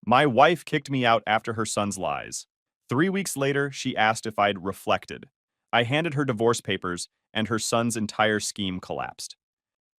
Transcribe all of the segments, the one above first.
My wife kicked me out after her son's lies. 3 weeks later, she asked if I'd reflected. I handed her divorce papers, and her son's entire scheme collapsed.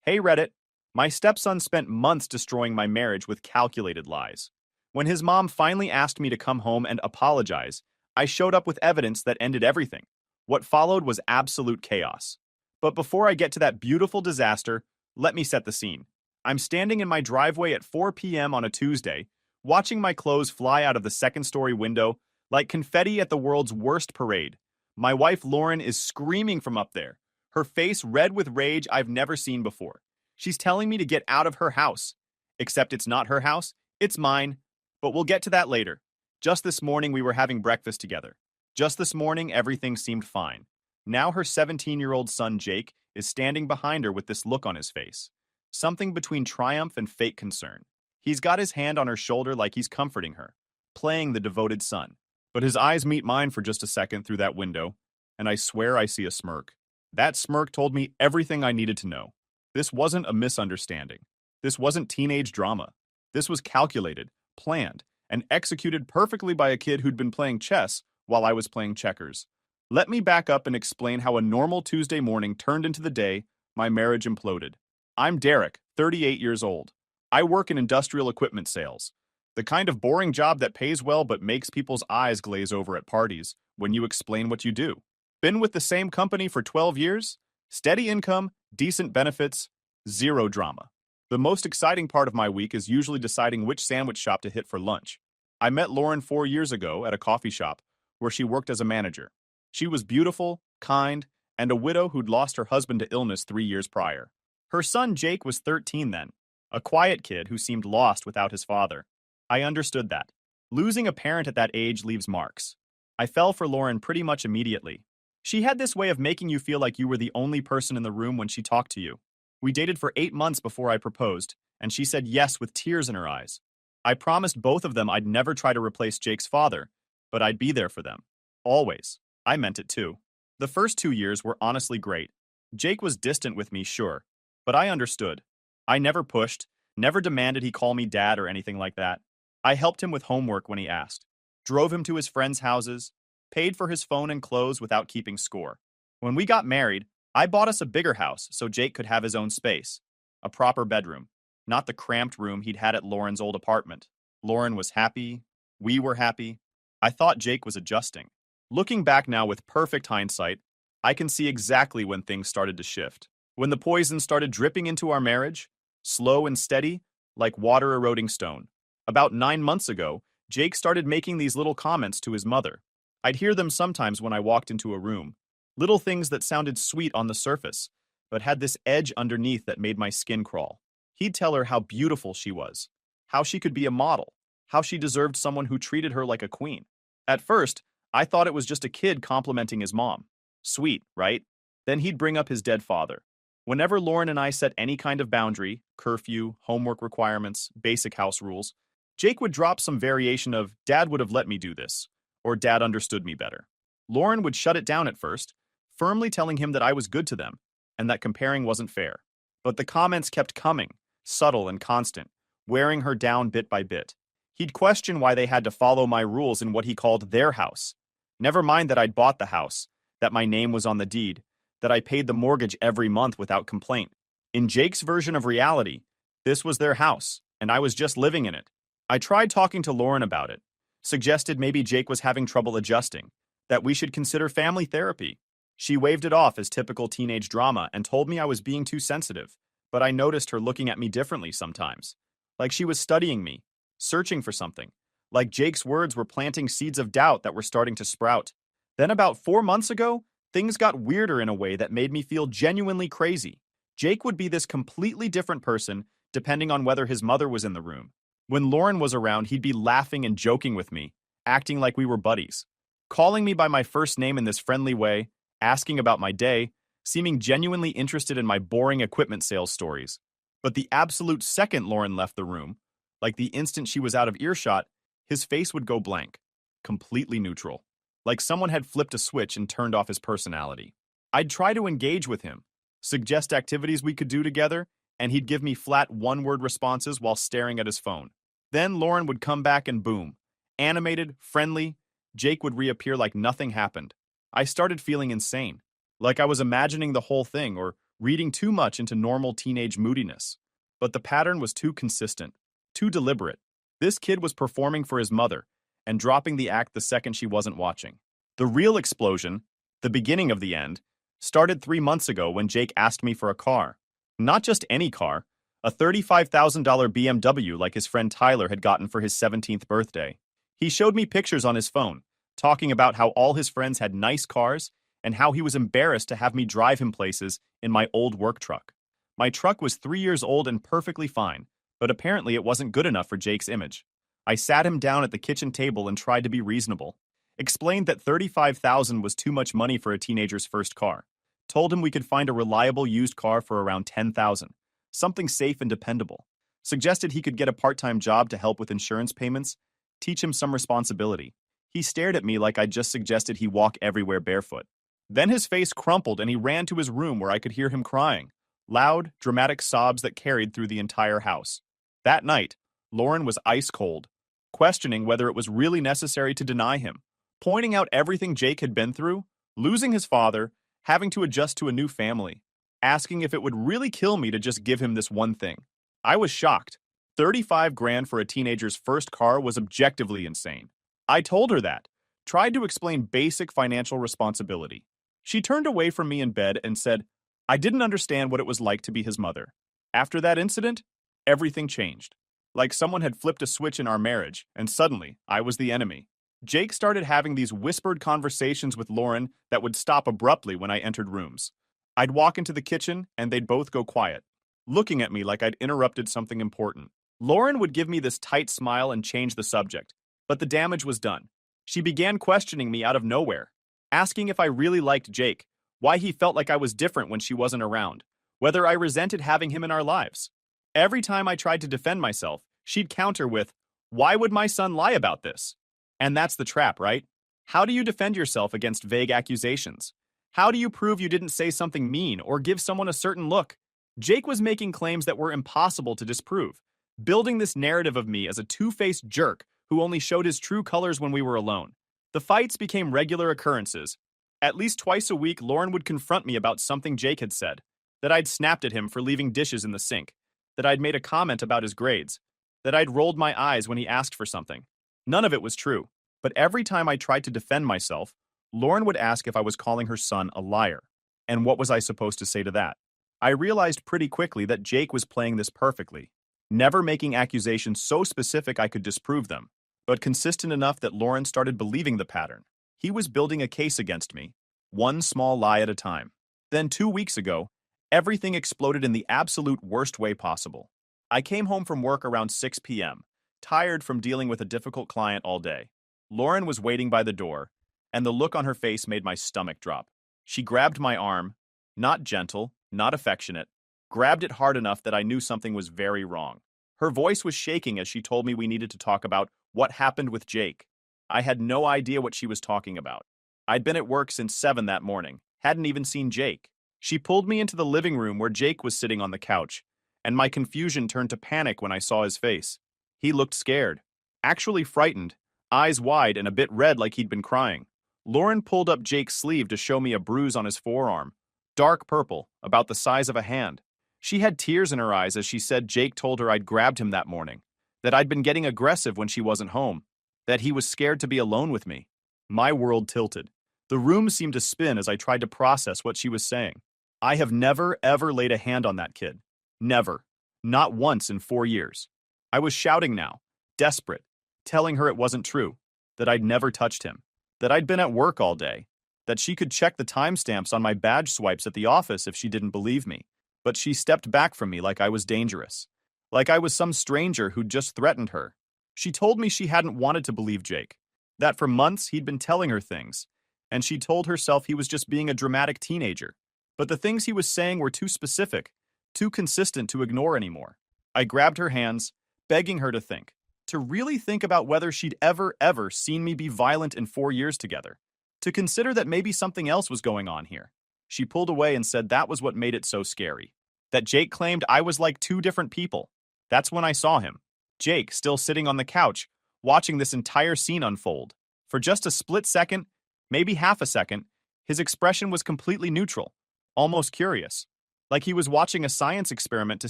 Hey Reddit, my stepson spent months destroying my marriage with calculated lies. When his mom finally asked me to come home and apologize, I showed up with evidence that ended everything. What followed was absolute chaos. But before I get to that beautiful disaster, let me set the scene. I'm standing in my driveway at 4 p.m. on a Tuesday, watching my clothes fly out of the second-story window like confetti at the world's worst parade. My wife Lauren is screaming from up there, her face red with rage I've never seen before. She's telling me to get out of her house. Except it's not her house, it's mine. But we'll get to that later. Just this morning we were having breakfast together. Just this morning everything seemed fine. Now her 17-year-old son Jake is standing behind her with this look on his face. Something between triumph and fake concern. He's got his hand on her shoulder like he's comforting her, playing the devoted son. But his eyes meet mine for just a second through that window, and I swear I see a smirk. That smirk told me everything I needed to know. This wasn't a misunderstanding. This wasn't teenage drama. This was calculated, planned, and executed perfectly by a kid who'd been playing chess while I was playing checkers. Let me back up and explain how a normal Tuesday morning turned into the day my marriage imploded. I'm Derek, 38 years old. I work in industrial equipment sales, the kind of boring job that pays well but makes people's eyes glaze over at parties when you explain what you do. Been with the same company for 12 years? Steady income, decent benefits, zero drama. The most exciting part of my week is usually deciding which sandwich shop to hit for lunch. I met Lauren 4 years ago at a coffee shop where she worked as a manager. She was beautiful, kind, and a widow who'd lost her husband to illness 3 years prior. Her son Jake was 13 then, a quiet kid who seemed lost without his father. I understood that. Losing a parent at that age leaves marks. I fell for Lauren pretty much immediately. She had this way of making you feel like you were the only person in the room when she talked to you. We dated for 8 months before I proposed, and she said yes with tears in her eyes. I promised both of them I'd never try to replace Jake's father, but I'd be there for them. Always. I meant it too. The first 2 years were honestly great. Jake was distant with me, sure, but I understood. I never pushed, never demanded he call me dad or anything like that. I helped him with homework when he asked, drove him to his friends' houses, paid for his phone and clothes without keeping score. When we got married, I bought us a bigger house so Jake could have his own space. A proper bedroom, not the cramped room he'd had at Lauren's old apartment. Lauren was happy. We were happy. I thought Jake was adjusting. Looking back now with perfect hindsight, I can see exactly when things started to shift. When the poison started dripping into our marriage, slow and steady, like water eroding stone. About 9 months ago, Jake started making these little comments to his mother. I'd hear them sometimes when I walked into a room. Little things that sounded sweet on the surface, but had this edge underneath that made my skin crawl. He'd tell her how beautiful she was, how she could be a model, how she deserved someone who treated her like a queen. At first, I thought it was just a kid complimenting his mom. Sweet, right? Then he'd bring up his dead father. Whenever Lauren and I set any kind of boundary, curfew, homework requirements, basic house rules, Jake would drop some variation of, Dad would have let me do this, or Dad understood me better. Lauren would shut it down at first, firmly telling him that I was good to them, and that comparing wasn't fair. But the comments kept coming, subtle and constant, wearing her down bit by bit. He'd question why they had to follow my rules in what he called their house. Never mind that I'd bought the house, that my name was on the deed, that I paid the mortgage every month without complaint. In Jake's version of reality, this was their house, and I was just living in it. I tried talking to Lauren about it, suggested maybe Jake was having trouble adjusting, that we should consider family therapy. She waved it off as typical teenage drama and told me I was being too sensitive, but I noticed her looking at me differently sometimes, like she was studying me, searching for something, like Jake's words were planting seeds of doubt that were starting to sprout. Then about 4 months ago, things got weirder in a way that made me feel genuinely crazy. Jake would be this completely different person depending on whether his mother was in the room. When Lauren was around, he'd be laughing and joking with me, acting like we were buddies, calling me by my first name in this friendly way, asking about my day, seeming genuinely interested in my boring equipment sales stories. But the absolute second Lauren left the room, like the instant she was out of earshot, his face would go blank, completely neutral, like someone had flipped a switch and turned off his personality. I'd try to engage with him, suggest activities we could do together, and he'd give me flat one-word responses while staring at his phone. Then Lauren would come back and boom. Animated, friendly, Jake would reappear like nothing happened. I started feeling insane, like I was imagining the whole thing or reading too much into normal teenage moodiness. But the pattern was too consistent, too deliberate. This kid was performing for his mother and dropping the act the second she wasn't watching. The real explosion, the beginning of the end, started 3 months ago when Jake asked me for a car. Not just any car, a $35,000 BMW like his friend Tyler had gotten for his 17th birthday. He showed me pictures on his phone, talking about how all his friends had nice cars and how he was embarrassed to have me drive him places in my old work truck. My truck was 3 years old and perfectly fine, but apparently it wasn't good enough for Jake's image. I sat him down at the kitchen table and tried to be reasonable. Explained that $35,000 was too much money for a teenager's first car. Told him we could find a reliable used car for around $10,000, something safe and dependable. Suggested he could get a part-time job to help with insurance payments, teach him some responsibility. He stared at me like I'd just suggested he walk everywhere barefoot. Then his face crumpled and he ran to his room where I could hear him crying. Loud, dramatic sobs that carried through the entire house. That night, Lauren was ice cold, questioning whether it was really necessary to deny him, pointing out everything Jake had been through, losing his father, having to adjust to a new family, asking if it would really kill me to just give him this one thing. I was shocked. 35 grand for a teenager's first car was objectively insane. I told her that, tried to explain basic financial responsibility. She turned away from me in bed and said, I didn't understand what it was like to be his mother. After that incident, everything changed. Like someone had flipped a switch in our marriage, and suddenly, I was the enemy. Jake started having these whispered conversations with Lauren that would stop abruptly when I entered rooms. I'd walk into the kitchen, and they'd both go quiet, looking at me like I'd interrupted something important. Lauren would give me this tight smile and change the subject, but the damage was done. She began questioning me out of nowhere, asking if I really liked Jake, why he felt like I was different when she wasn't around, whether I resented having him in our lives. Every time I tried to defend myself, she'd counter with, why would my son lie about this? And that's the trap, right? How do you defend yourself against vague accusations? How do you prove you didn't say something mean or give someone a certain look? Jake was making claims that were impossible to disprove, building this narrative of me as a two-faced jerk who only showed his true colors when we were alone. The fights became regular occurrences. At least twice a week, Lauren would confront me about something Jake had said, that I'd snapped at him for leaving dishes in the sink, that I'd made a comment about his grades, that I'd rolled my eyes when he asked for something. None of it was true, but every time I tried to defend myself, Lauren would ask if I was calling her son a liar. And what was I supposed to say to that? I realized pretty quickly that Jake was playing this perfectly, never making accusations so specific I could disprove them, but consistent enough that Lauren started believing the pattern. He was building a case against me, one small lie at a time. Then 2 weeks ago, everything exploded in the absolute worst way possible. I came home from work around 6 p.m., tired from dealing with a difficult client all day. Lauren was waiting by the door, and the look on her face made my stomach drop. She grabbed my arm, not gentle, not affectionate, grabbed it hard enough that I knew something was very wrong. Her voice was shaking as she told me we needed to talk about what happened with Jake. I had no idea what she was talking about. I'd been at work since 7 that morning, hadn't even seen Jake. She pulled me into the living room where Jake was sitting on the couch, and my confusion turned to panic when I saw his face. He looked scared, actually frightened, eyes wide and a bit red like he'd been crying. Lauren pulled up Jake's sleeve to show me a bruise on his forearm, dark purple, about the size of a hand. She had tears in her eyes as she said Jake told her I'd grabbed him that morning, that I'd been getting aggressive when she wasn't home, that he was scared to be alone with me. My world tilted. The room seemed to spin as I tried to process what she was saying. I have never, ever laid a hand on that kid. Never. Not once in 4 years. I was shouting now, desperate, telling her it wasn't true, that I'd never touched him, that I'd been at work all day, that she could check the timestamps on my badge swipes at the office if she didn't believe me. But she stepped back from me like I was dangerous, like I was some stranger who'd just threatened her. She told me she hadn't wanted to believe Jake, that for months he'd been telling her things, and she told herself he was just being a dramatic teenager. But the things he was saying were too specific, too consistent to ignore anymore. I grabbed her hands, begging her to really think about whether she'd ever seen me be violent in 4 years together, to consider that maybe something else was going on here. She pulled away and said that was what made it so scary, that Jake claimed I was like two different people. That's when I saw him. Jake, still sitting on the couch, watching this entire scene unfold. For just a split second, maybe half a second, his expression was completely neutral, almost curious, like he was watching a science experiment to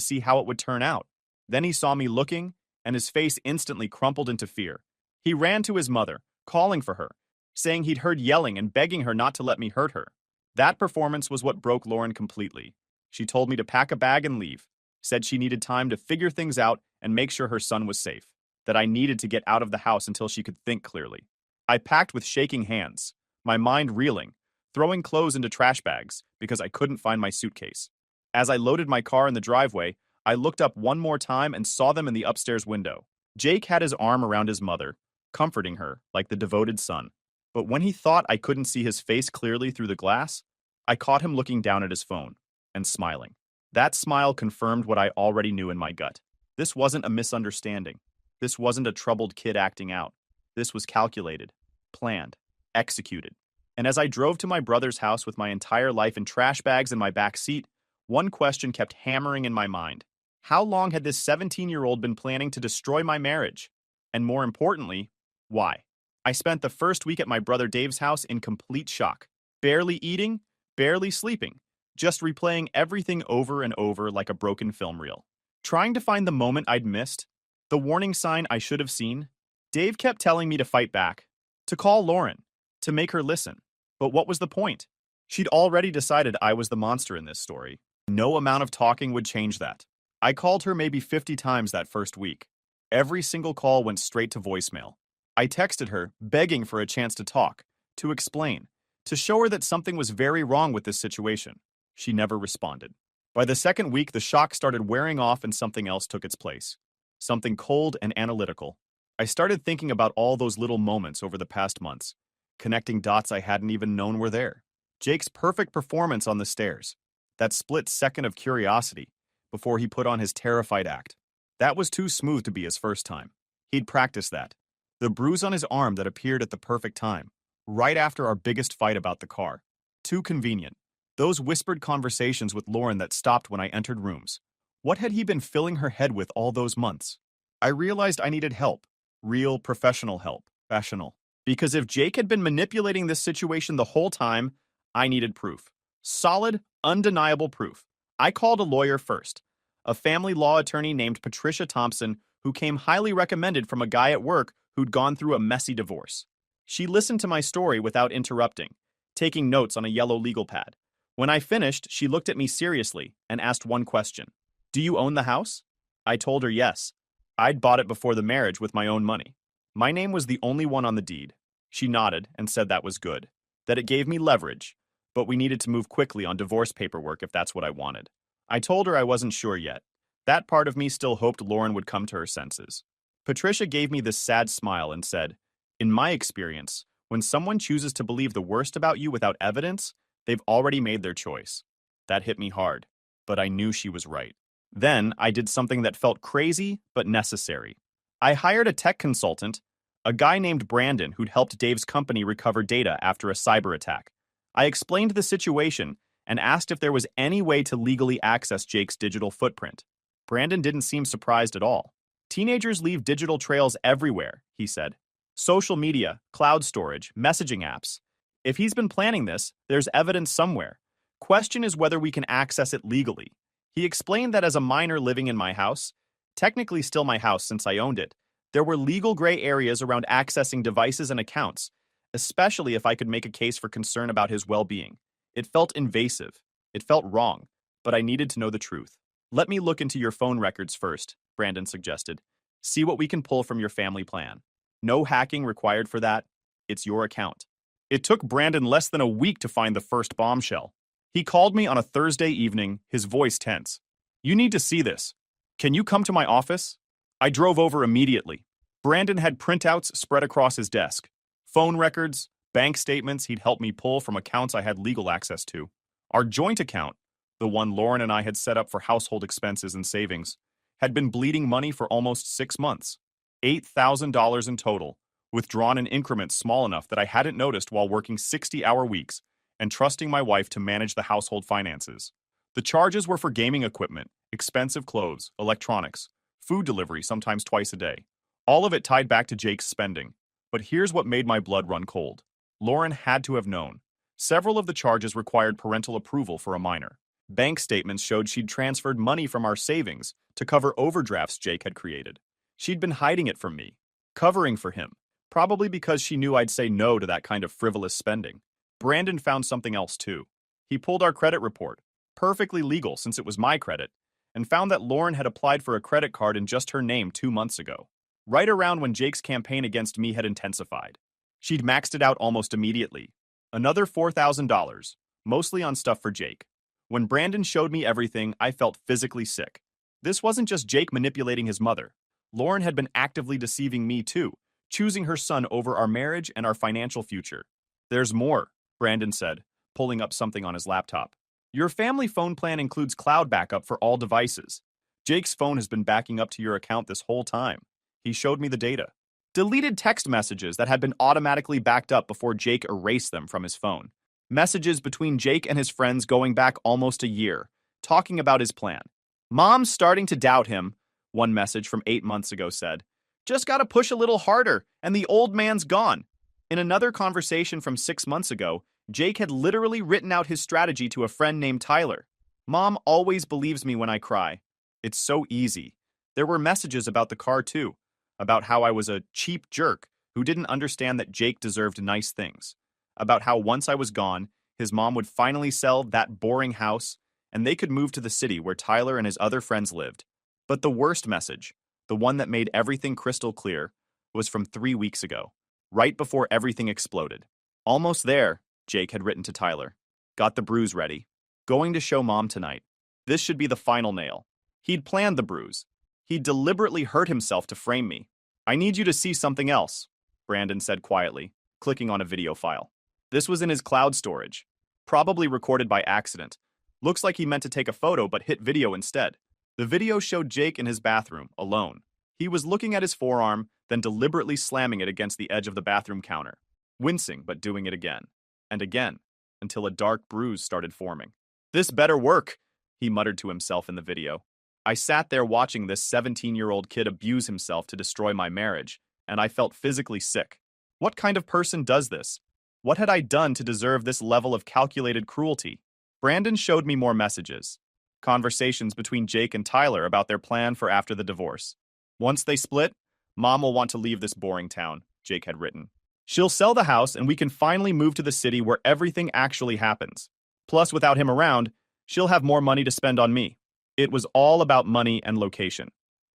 see how it would turn out. Then he saw me looking, and his face instantly crumpled into fear. He ran to his mother, calling for her, saying he'd heard yelling and begging her not to let me hurt her. That performance was what broke Lauren completely. She told me to pack a bag and leave, said she needed time to figure things out and make sure her son was safe, that I needed to get out of the house until she could think clearly. I packed with shaking hands, my mind reeling, throwing clothes into trash bags because I couldn't find my suitcase. As I loaded my car in the driveway, I looked up one more time and saw them in the upstairs window. Jake had his arm around his mother, comforting her like the devoted son. But when he thought I couldn't see his face clearly through the glass, I caught him looking down at his phone and smiling. That smile confirmed what I already knew in my gut. This wasn't a misunderstanding. This wasn't a troubled kid acting out. This was calculated, planned, executed. And as I drove to my brother's house with my entire life in trash bags in my back seat, one question kept hammering in my mind. How long had this 17-year-old been planning to destroy my marriage? And more importantly, why? I spent the first week at my brother Dave's house in complete shock. Barely eating, barely sleeping, just replaying everything over and over like a broken film reel. Trying to find the moment I'd missed, the warning sign I should have seen. Dave kept telling me to fight back, to call Lauren, to make her listen. But what was the point? She'd already decided I was the monster in this story. No amount of talking would change that. I called her maybe 50 times that first week. Every single call went straight to voicemail. I texted her, begging for a chance to talk, to explain, to show her that something was very wrong with this situation. She never responded. By the second week, the shock started wearing off and something else took its place. Something cold and analytical. I started thinking about all those little moments over the past months, connecting dots I hadn't even known were there. Jake's perfect performance on the stairs. That split second of curiosity before he put on his terrified act. That was too smooth to be his first time. He'd practiced that. The bruise on his arm that appeared at the perfect time, right after our biggest fight about the car. Too convenient. Those whispered conversations with Lauren that stopped when I entered rooms. What had he been filling her head with all those months? I realized I needed help. Real professional help. Professional. Because if Jake had been manipulating this situation the whole time, I needed proof. Solid, undeniable proof. I called a lawyer first. A family law attorney named Patricia Thompson, who came highly recommended from a guy at work who'd gone through a messy divorce. She listened to my story without interrupting, taking notes on a yellow legal pad. When I finished, she looked at me seriously and asked one question. Do you own the house? I told her yes. I'd bought it before the marriage with my own money. My name was the only one on the deed. She nodded and said that was good, that it gave me leverage, but we needed to move quickly on divorce paperwork if that's what I wanted. I told her I wasn't sure yet. That part of me still hoped Lauren would come to her senses. Patricia gave me this sad smile and said, in my experience, when someone chooses to believe the worst about you without evidence, they've already made their choice. That hit me hard, but I knew she was right. Then I did something that felt crazy but necessary. I hired a tech consultant, a guy named Brandon who'd helped Dave's company recover data after a cyber attack. I explained the situation and asked if there was any way to legally access Jake's digital footprint. Brandon didn't seem surprised at all. Teenagers leave digital trails everywhere, he said. Social media, cloud storage, messaging apps. If he's been planning this, there's evidence somewhere. Question is whether we can access it legally. He explained that as a minor living in my house, technically still my house since I owned it, there were legal gray areas around accessing devices and accounts, especially if I could make a case for concern about his well-being. It felt invasive. It felt wrong, but I needed to know the truth. Let me look into your phone records first, Brandon suggested. See what we can pull from your family plan. No hacking required for that. It's your account. It took Brandon less than a week to find the first bombshell. He called me on a Thursday evening, his voice tense. You need to see this. Can you come to my office? I drove over immediately. Brandon had printouts spread across his desk. Phone records, bank statements he'd helped me pull from accounts I had legal access to. Our joint account, the one Lauren and I had set up for household expenses and savings, had been bleeding money for almost 6 months. $8,000 in total, withdrawn in increments small enough that I hadn't noticed while working 60-hour weeks and trusting my wife to manage the household finances. The charges were for gaming equipment, expensive clothes, electronics, food delivery sometimes twice a day. All of it tied back to Jake's spending. But here's what made my blood run cold. Lauren had to have known. Several of the charges required parental approval for a minor. Bank statements showed she'd transferred money from our savings to cover overdrafts Jake had created. She'd been hiding it from me, covering for him, probably because she knew I'd say no to that kind of frivolous spending. Brandon found something else too. He pulled our credit report, perfectly legal since it was my credit, and found that Lauren had applied for a credit card in just her name 2 months ago, right around when Jake's campaign against me had intensified. She'd maxed it out almost immediately. Another $4,000, mostly on stuff for Jake. When Brandon showed me everything, I felt physically sick. This wasn't just Jake manipulating his mother. Lauren had been actively deceiving me too, choosing her son over our marriage and our financial future. There's more, Brandon said, pulling up something on his laptop. Your family phone plan includes cloud backup for all devices. Jake's phone has been backing up to your account this whole time. He showed me the data. Deleted text messages that had been automatically backed up before Jake erased them from his phone. Messages between Jake and his friends going back almost a year, talking about his plan. Mom's starting to doubt him, one message from 8 months ago said. Just gotta push a little harder, and the old man's gone. In another conversation from 6 months ago, Jake had literally written out his strategy to a friend named Tyler. Mom always believes me when I cry. It's so easy. There were messages about the car too, about how I was a cheap jerk who didn't understand that Jake deserved nice things, about how once I was gone, his mom would finally sell that boring house and they could move to the city where Tyler and his other friends lived. But the worst message, the one that made everything crystal clear, was from 3 weeks ago, right before everything exploded. Almost there, Jake had written to Tyler. Got the bruise ready. Going to show Mom tonight. This should be the final nail. He'd planned the bruise. He'd deliberately hurt himself to frame me. I need you to see something else, Brandon said quietly, clicking on a video file. This was in his cloud storage, probably recorded by accident. Looks like he meant to take a photo but hit video instead. The video showed Jake in his bathroom, alone. He was looking at his forearm, then deliberately slamming it against the edge of the bathroom counter, wincing but doing it again, and again, until a dark bruise started forming. This better work, he muttered to himself in the video. I sat there watching this 17-year-old kid abuse himself to destroy my marriage, and I felt physically sick. What kind of person does this? What had I done to deserve this level of calculated cruelty? Brandon showed me more messages. Conversations between Jake and Tyler about their plan for after the divorce. Once they split, Mom will want to leave this boring town, Jake had written. She'll sell the house and we can finally move to the city where everything actually happens. Plus, without him around, she'll have more money to spend on me. It was all about money and location.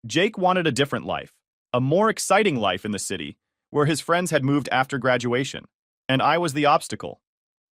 Jake wanted a different life, a more exciting life in the city, where his friends had moved after graduation, and I was the obstacle.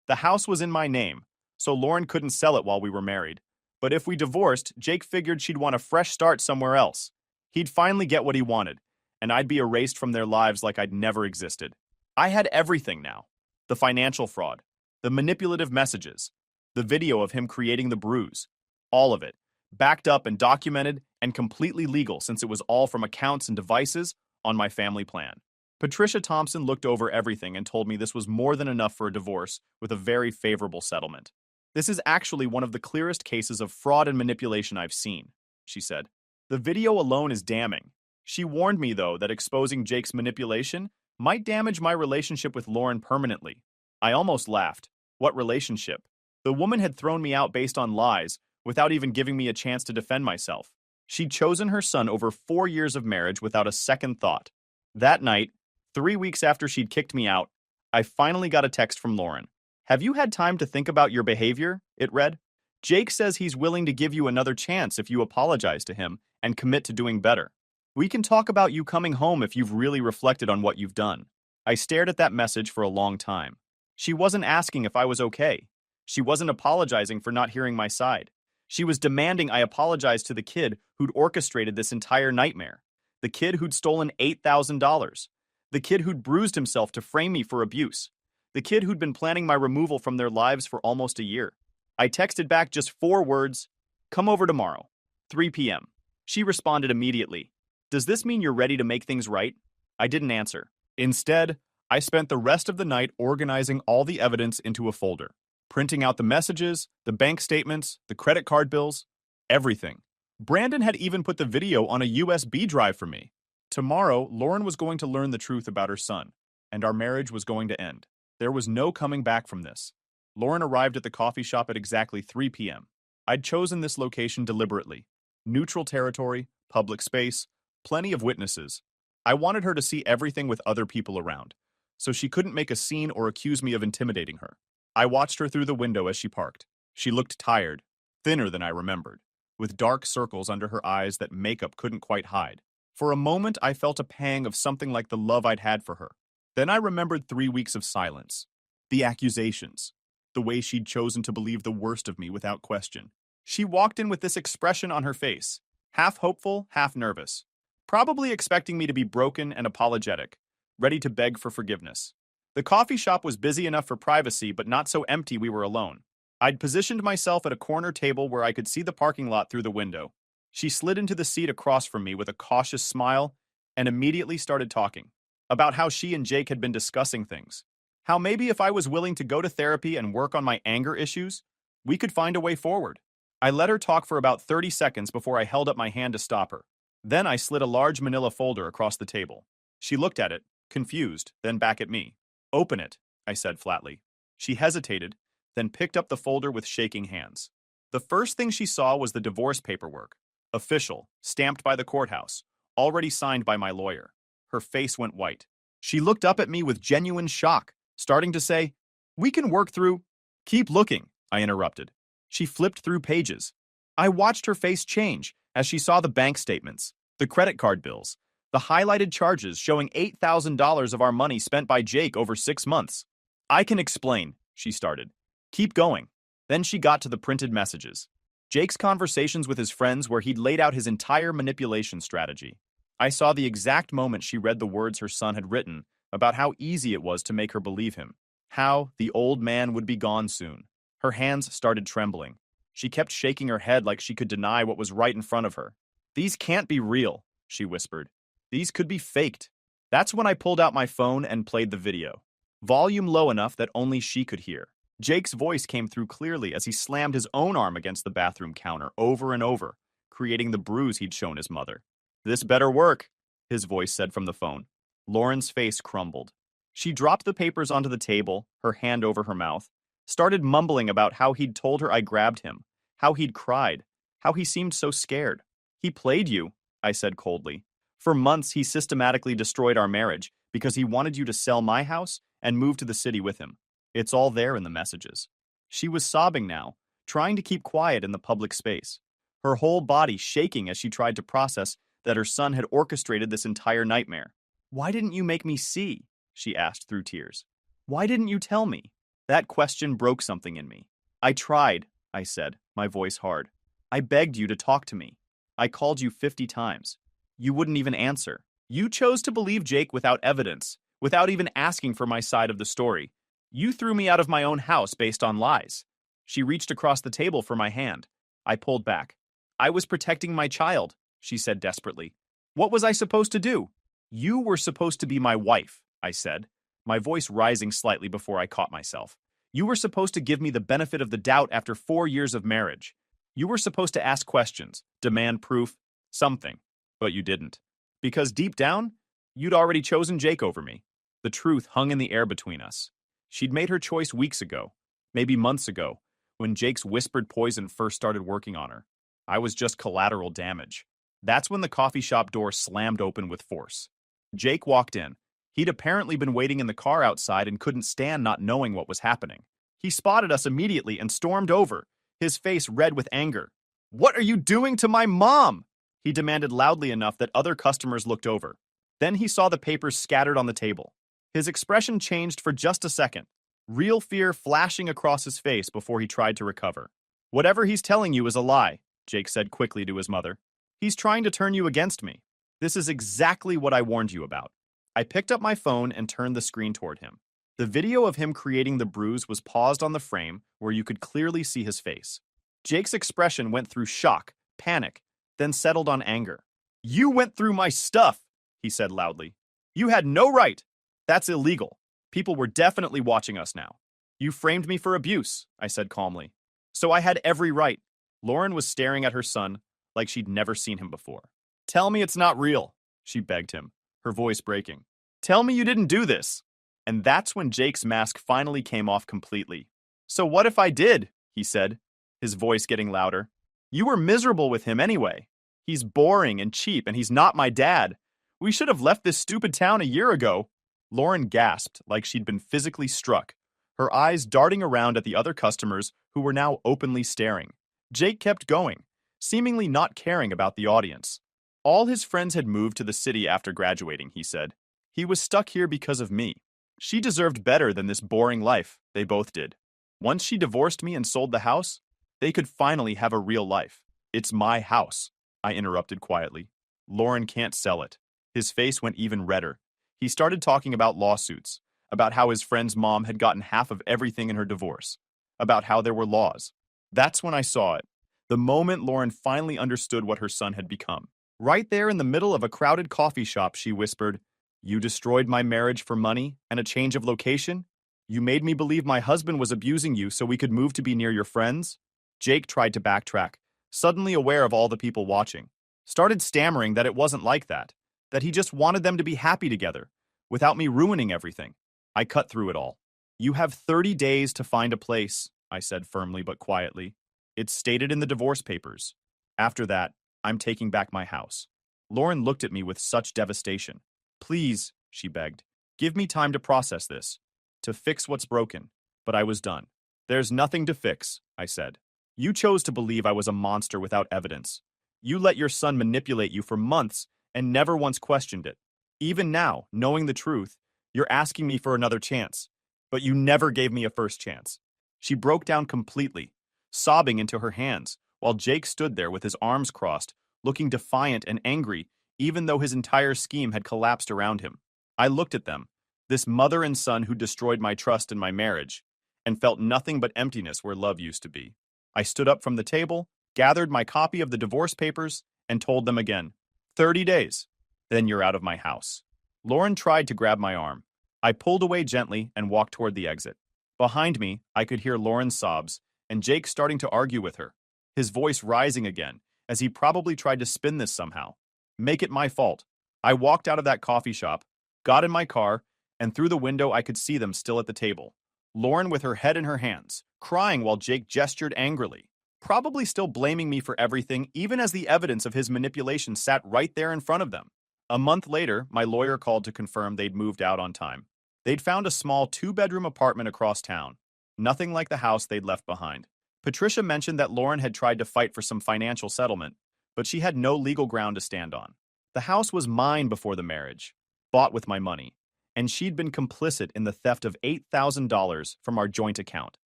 The house was in my name, so Lauren couldn't sell it while we were married. But if we divorced, Jake figured she'd want a fresh start somewhere else. He'd finally get what he wanted, and I'd be erased from their lives like I'd never existed. I had everything now. The financial fraud, the manipulative messages, the video of him creating the bruise, all of it, backed up and documented and completely legal since it was all from accounts and devices on my family plan. Patricia Thompson looked over everything and told me this was more than enough for a divorce with a very favorable settlement. This is actually one of the clearest cases of fraud and manipulation I've seen, she said. The video alone is damning. She warned me, though, that exposing Jake's manipulation might damage my relationship with Lauren permanently. I almost laughed. What relationship? The woman had thrown me out based on lies, without even giving me a chance to defend myself. She'd chosen her son over 4 years of marriage without a second thought. That night, 3 weeks after she'd kicked me out, I finally got a text from Lauren. Have you had time to think about your behavior? It read. Jake says he's willing to give you another chance if you apologize to him and commit to doing better. We can talk about you coming home if you've really reflected on what you've done. I stared at that message for a long time. She wasn't asking if I was okay. She wasn't apologizing for not hearing my side. She was demanding I apologize to the kid who'd orchestrated this entire nightmare. The kid who'd stolen $8,000. The kid who'd bruised himself to frame me for abuse. The kid who'd been planning my removal from their lives for almost a year. I texted back just 4 words, come over tomorrow, 3 p.m. She responded immediately. Does this mean you're ready to make things right? I didn't answer. Instead, I spent the rest of the night organizing all the evidence into a folder, printing out the messages, the bank statements, the credit card bills, everything. Brandon had even put the video on a USB drive for me. Tomorrow, Lauren was going to learn the truth about her son, and our marriage was going to end. There was no coming back from this. Lauren arrived at the coffee shop at exactly 3 p.m. I'd chosen this location deliberately. Neutral territory, public space, plenty of witnesses. I wanted her to see everything with other people around, so she couldn't make a scene or accuse me of intimidating her. I watched her through the window as she parked. She looked tired, thinner than I remembered, with dark circles under her eyes that makeup couldn't quite hide. For a moment, I felt a pang of something like the love I'd had for her. Then I remembered 3 weeks of silence. The accusations. The way she'd chosen to believe the worst of me without question. She walked in with this expression on her face, half hopeful, half nervous, probably expecting me to be broken and apologetic, ready to beg for forgiveness. The coffee shop was busy enough for privacy, but not so empty we were alone. I'd positioned myself at a corner table where I could see the parking lot through the window. She slid into the seat across from me with a cautious smile and immediately started talking about how she and Jake had been discussing things. How maybe if I was willing to go to therapy and work on my anger issues, we could find a way forward. I let her talk for about 30 seconds before I held up my hand to stop her. Then I slid a large manila folder across the table. She looked at it, confused, then back at me. "Open it," I said flatly. She hesitated, then picked up the folder with shaking hands. The first thing she saw was the divorce paperwork. Official, stamped by the courthouse, already signed by my lawyer. Her face went white. She looked up at me with genuine shock, starting to say, "We can work through—" "Keep looking," I interrupted. She flipped through pages. I watched her face change as she saw the bank statements, the credit card bills, the highlighted charges showing $8,000 of our money spent by Jake over 6 months. "I can explain," she started. "Keep going." Then she got to the printed messages. Jake's conversations with his friends where he'd laid out his entire manipulation strategy. I saw the exact moment she read the words her son had written about how easy it was to make her believe him. How the old man would be gone soon. Her hands started trembling. She kept shaking her head like she could deny what was right in front of her. "These can't be real," she whispered. "These could be faked." That's when I pulled out my phone and played the video. Volume low enough that only she could hear. Jake's voice came through clearly as he slammed his own arm against the bathroom counter over and over, creating the bruise he'd shown his mother. "This better work," his voice said from the phone. Lauren's face crumbled. She dropped the papers onto the table, her hand over her mouth, started mumbling about how he'd told her I grabbed him, how he'd cried, how he seemed so scared. "He played you," I said coldly. "For months, he systematically destroyed our marriage because he wanted you to sell my house and move to the city with him. It's all there in the messages." She was sobbing now, trying to keep quiet in the public space, her whole body shaking as she tried to process that her son had orchestrated this entire nightmare. "Why didn't you make me see?" she asked through tears. "Why didn't you tell me?" That question broke something in me. "I tried," I said, my voice hard. "I begged you to talk to me. I called you 50 times. You wouldn't even answer. You chose to believe Jake without evidence, without even asking for my side of the story. You threw me out of my own house based on lies." She reached across the table for my hand. I pulled back. "I was protecting my child," she said desperately. "What was I supposed to do?" "You were supposed to be my wife," I said, my voice rising slightly before I caught myself. "You were supposed to give me the benefit of the doubt after 4 years of marriage. You were supposed to ask questions, demand proof, something. But you didn't. Because deep down, you'd already chosen Jake over me. The truth hung in the air between us. She'd made her choice weeks ago, maybe months ago, when Jake's whispered poison first started working on her. I was just collateral damage." That's when the coffee shop door slammed open with force. Jake walked in. He'd apparently been waiting in the car outside and couldn't stand not knowing what was happening. He spotted us immediately and stormed over, his face red with anger. "What are you doing to my mom?" he demanded loudly enough that other customers looked over. Then he saw the papers scattered on the table. His expression changed for just a second, real fear flashing across his face before he tried to recover. "Whatever he's telling you is a lie," Jake said quickly to his mother. "He's trying to turn you against me. This is exactly what I warned you about." I picked up my phone and turned the screen toward him. The video of him creating the bruise was paused on the frame where you could clearly see his face. Jake's expression went through shock, panic, then settled on anger. "You went through my stuff," he said loudly. "You had no right. That's illegal. People were definitely watching us now. You framed me for abuse," I said calmly. "So I had every right." Lauren was staring at her son like she'd never seen him before. Tell me it's not real, she begged him, her voice breaking. Tell me you didn't do this. And that's when Jake's mask finally came off completely. So what if I did? He said, his voice getting louder. You were miserable with him anyway. He's boring and cheap, and he's not my dad. We should have left this stupid town a year ago. Lauren gasped like she'd been physically struck, her eyes darting around at the other customers who were now openly staring. Jake kept going, seemingly not caring about the audience. All his friends had moved to the city after graduating, he said. He was stuck here because of me. She deserved better than this boring life, they both did. Once she divorced me and sold the house, they could finally have a real life. It's my house, I interrupted quietly. Lauren can't sell it. His face went even redder. He started talking about lawsuits, about how his friend's mom had gotten half of everything in her divorce, about how there were laws. That's when I saw it. The moment Lauren finally understood what her son had become. Right there in the middle of a crowded coffee shop, she whispered, You destroyed my marriage for money and a change of location? You made me believe my husband was abusing you so we could move to be near your friends? Jake tried to backtrack, suddenly aware of all the people watching. Started stammering that it wasn't like that he just wanted them to be happy together, without me ruining everything. I cut through it all. You have 30 days to find a place, I said firmly but quietly. It's stated in the divorce papers. After that, I'm taking back my house. Lauren looked at me with such devastation. Please, she begged, give me time to process this, to fix what's broken. But I was done. There's nothing to fix, I said. You chose to believe I was a monster without evidence. You let your son manipulate you for months and never once questioned it. Even now, knowing the truth, you're asking me for another chance. But you never gave me a first chance. She broke down completely, sobbing into her hands, while Jake stood there with his arms crossed, looking defiant and angry, even though his entire scheme had collapsed around him. I looked at them, this mother and son who destroyed my trust in my marriage, and felt nothing but emptiness where love used to be. I stood up from the table, gathered my copy of the divorce papers, and told them again, 30 days, then you're out of my house. Lauren tried to grab my arm. I pulled away gently and walked toward the exit. Behind me, I could hear Lauren's sobs, and Jake starting to argue with her, his voice rising again, as he probably tried to spin this somehow. Make it my fault. I walked out of that coffee shop, got in my car, and through the window I could see them still at the table. Lauren with her head in her hands, crying while Jake gestured angrily, probably still blaming me for everything even as the evidence of his manipulation sat right there in front of them. A month later, my lawyer called to confirm they'd moved out on time. They'd found a small 2-bedroom apartment across town, nothing like the house they'd left behind. Patricia mentioned that Lauren had tried to fight for some financial settlement, but she had no legal ground to stand on. The house was mine before the marriage, bought with my money, and she'd been complicit in the theft of $8,000 from our joint account.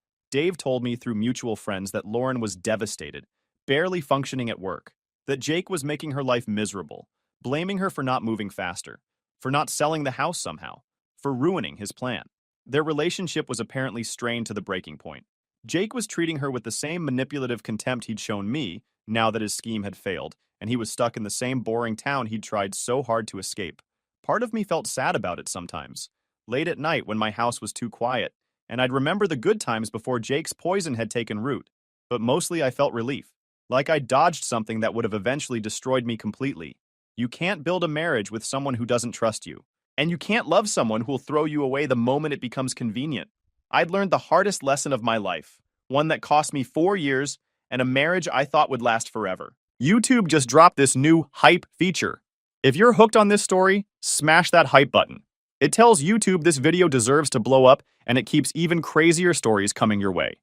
Dave told me through mutual friends that Lauren was devastated, barely functioning at work, that Jake was making her life miserable, blaming her for not moving faster, for not selling the house somehow, for ruining his plan. Their relationship was apparently strained to the breaking point. Jake was treating her with the same manipulative contempt he'd shown me, now that his scheme had failed, and he was stuck in the same boring town he'd tried so hard to escape. Part of me felt sad about it sometimes, late at night when my house was too quiet, and I'd remember the good times before Jake's poison had taken root. But mostly I felt relief, like I dodged something that would have eventually destroyed me completely. You can't build a marriage with someone who doesn't trust you, and you can't love someone who'll throw you away the moment it becomes convenient. I'd learned the hardest lesson of my life, one that cost me 4 years and a marriage I thought would last forever. YouTube just dropped this new hype feature. If you're hooked on this story, smash that hype button. It tells YouTube this video deserves to blow up, and it keeps even crazier stories coming your way.